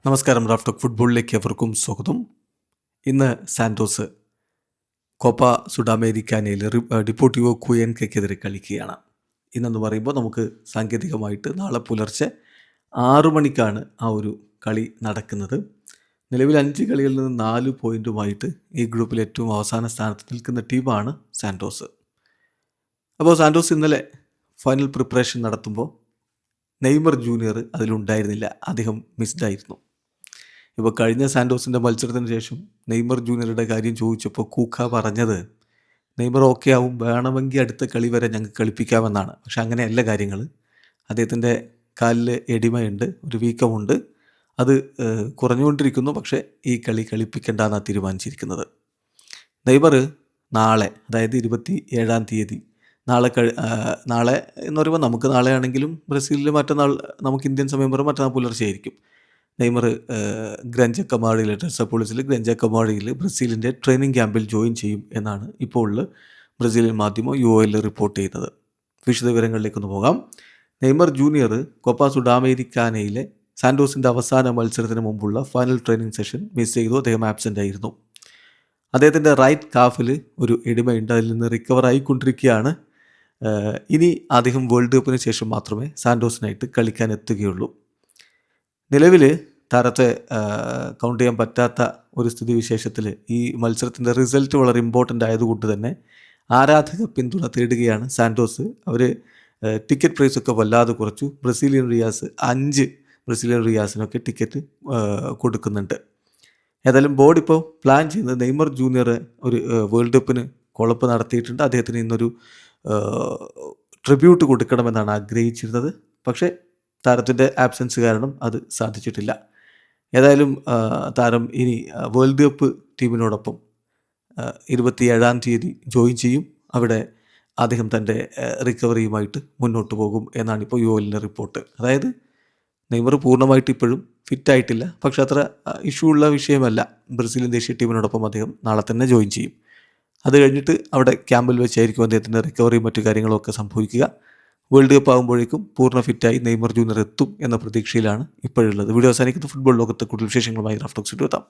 നമസ്കാരം. Raf talk ഫുട്ബോളിലേക്ക് എവർക്കും സ്വാഗതം. ഇന്ന് സാന്റോസ് കോപ്പ സുഡാമേരിക്കാനയിൽ ഡിപ്പോർട്ടിവോ കുയൻകയ്ക്കെതിരെ കളിക്കുകയാണ്. ഇന്നെന്ന് പറയുമ്പോൾ നമുക്ക് സാങ്കേതികമായിട്ട് നാളെ പുലർച്ചെ 6 മണിക്കാണ് ആ ഒരു കളി നടക്കുന്നത്. നിലവിൽ 5 കളികളിൽ നിന്ന് 4 പോയിൻറ്റുമായിട്ട് ഈ ഗ്രൂപ്പിൽ ഏറ്റവും അവസാന സ്ഥാനത്ത് നിൽക്കുന്ന ടീമാണ് സാന്റോസ്. അപ്പോൾ സാന്റോസ് ഇന്നലെ ഫൈനൽ പ്രിപ്പറേഷൻ നടത്തുമ്പോൾ നെയ്മർ ജൂനിയർ അതിലുണ്ടായിരുന്നില്ല. അദ്ദേഹം മിസ്ഡായിരുന്നു. ഇപ്പോൾ കഴിഞ്ഞ സാന്റോസിൻ്റെ മത്സരത്തിന് ശേഷം നെയ്മർ ജൂനിയറുടെ കാര്യം ചോദിച്ചപ്പോൾ കൂക്ക പറഞ്ഞത് നെയ്മർ ഓക്കെ ആവും, വേണമെങ്കിൽ അടുത്ത കളി വരെ ഞങ്ങൾക്ക് കളിപ്പിക്കാമെന്നാണ്. പക്ഷെ അങ്ങനെയല്ല കാര്യങ്ങൾ. അദ്ദേഹത്തിൻ്റെ കാലിൽ എഡിമയുണ്ട്, ഒരു വീക്കമുണ്ട്. അത് കുറഞ്ഞുകൊണ്ടിരിക്കുന്നു. പക്ഷേ ഈ കളി കളിപ്പിക്കേണ്ടെന്നാണ് തീരുമാനിച്ചിരിക്കുന്നത്. നെയ്മർ നാളെ, അതായത് 27-ാം തീയതി, നാളെ എന്ന് പറയുമ്പോൾ നമുക്ക് നാളെ ആണെങ്കിലും ബ്രസീലിൽ മറ്റന്നാൾ, നമുക്ക് ഇന്ത്യൻ സമയം പറയുമ്പോൾ മറ്റന്നാൾ പുലർച്ചെ ആയിരിക്കും. നെയ്മർ ഗ്രഞ്ച കമാഡിയിൽ, ടെസപ്പോളിസിൽ ഗ്രഞ്ച കമാഡിയിൽ ബ്രസീലിൻ്റെ ട്രെയിനിങ് ക്യാമ്പിൽ ജോയിൻ ചെയ്യും എന്നാണ് ഇപ്പോൾ ബ്രസീലിയൻ മാധ്യമം UOL റിപ്പോർട്ട് ചെയ്യുന്നത്. വിശദവിവരങ്ങളിലേക്കൊന്ന് പോകാം. നെയ്മർ ജൂനിയർ കോപ്പ സുഡാമേരിക്കാനയിലെ സാന്റോസിൻ്റെ അവസാന മത്സരത്തിന് മുമ്പുള്ള ഫൈനൽ ട്രെയിനിങ് സെഷൻ മിസ് ചെയ്തു. അദ്ദേഹം ആബ്സെൻ്റ് ആയിരുന്നു. അദ്ദേഹത്തിൻ്റെ റൈറ്റ് കാഫിൽ ഒരു എഡിമയുണ്ട്, അതിൽ നിന്ന് റിക്കവർ ആയിക്കൊണ്ടിരിക്കുകയാണ്. ഇനി അദ്ദേഹം വേൾഡ് കപ്പിന് ശേഷം മാത്രമേ സാന്റോസിനായിട്ട് കളിക്കാൻ എത്തുകയുള്ളൂ. നിലവിൽ താരത്തെ കൗണ്ട് ചെയ്യാൻ പറ്റാത്ത ഒരു സ്ഥിതിവിശേഷത്തിൽ ഈ മത്സരത്തിൻ്റെ റിസൾട്ട് വളരെ ഇമ്പോർട്ടൻ്റ് ആയതുകൊണ്ട് തന്നെ ആരാധക പിന്തുണ തേടുകയാണ് സാന്റോസ്. അവർ ടിക്കറ്റ് പ്രൈസൊക്കെ വല്ലാതെ കുറച്ചു. 5 ബ്രസീലിയൻ റിയാസിനൊക്കെ ടിക്കറ്റ് കൊടുക്കുന്നുണ്ട്. ഏതായാലും ബോർഡ് ഇപ്പോൾ പ്ലാൻ ചെയ്യുന്നത് നെയ്മർ ജൂനിയർ ഒരു വേൾഡ് കപ്പിന് കൊളപ്പ് നടത്തിയിട്ടുണ്ട്. അദ്ദേഹത്തിന് ഇന്നൊരു ട്രിബ്യൂട്ട് കൊടുക്കണമെന്നാണ് ആഗ്രഹിച്ചിരുന്നത്. പക്ഷേ താരത്തിൻ്റെ ആബ്സെൻസ് കാരണം അത് സാധിച്ചിട്ടില്ല. ഏതായാലും താരം ഇനി വേൾഡ് കപ്പ് ടീമിനോടൊപ്പം 27-ാം തീയതി ജോയിൻ ചെയ്യും. അവിടെ അദ്ദേഹം തൻ്റെ റിക്കവറിയുമായിട്ട് മുന്നോട്ട് പോകും എന്നാണ് ഇപ്പോൾ UOLൻ്റെ റിപ്പോർട്ട്. അതായത് നെയ്മർ പൂർണ്ണമായിട്ട് ഇപ്പോഴും ഫിറ്റായിട്ടില്ല. പക്ഷേ അത്ര ഇഷ്യൂ ഉള്ള വിഷയമല്ല. ബ്രസീലിയൻ ദേശീയ ടീമിനോടൊപ്പം അദ്ദേഹം നാളെ തന്നെ ജോയിൻ ചെയ്യും. അത് കഴിഞ്ഞിട്ട് അവിടെ ക്യാമ്പിൽ വെച്ചായിരിക്കും അദ്ദേഹത്തിൻ്റെ റിക്കവറിയും മറ്റു കാര്യങ്ങളൊക്കെ സംഭവിക്കുക. വേൾഡ് കപ്പ് ആകുമ്പോഴേക്കും പൂർണ്ണ ഫിറ്റായി നെയ്മർ ജൂനിയർ എത്തും എന്ന പ്രതീക്ഷയിലാണ് ഇപ്പോഴുള്ളത്. വീഡിയോ അവസാനിക്കുന്ന ഫുട്ബോൾ ലോകത്തെ കൂടുതൽ വിശേഷങ്ങളുമായി റാഫ് ടോക്സിൽ എത്താം.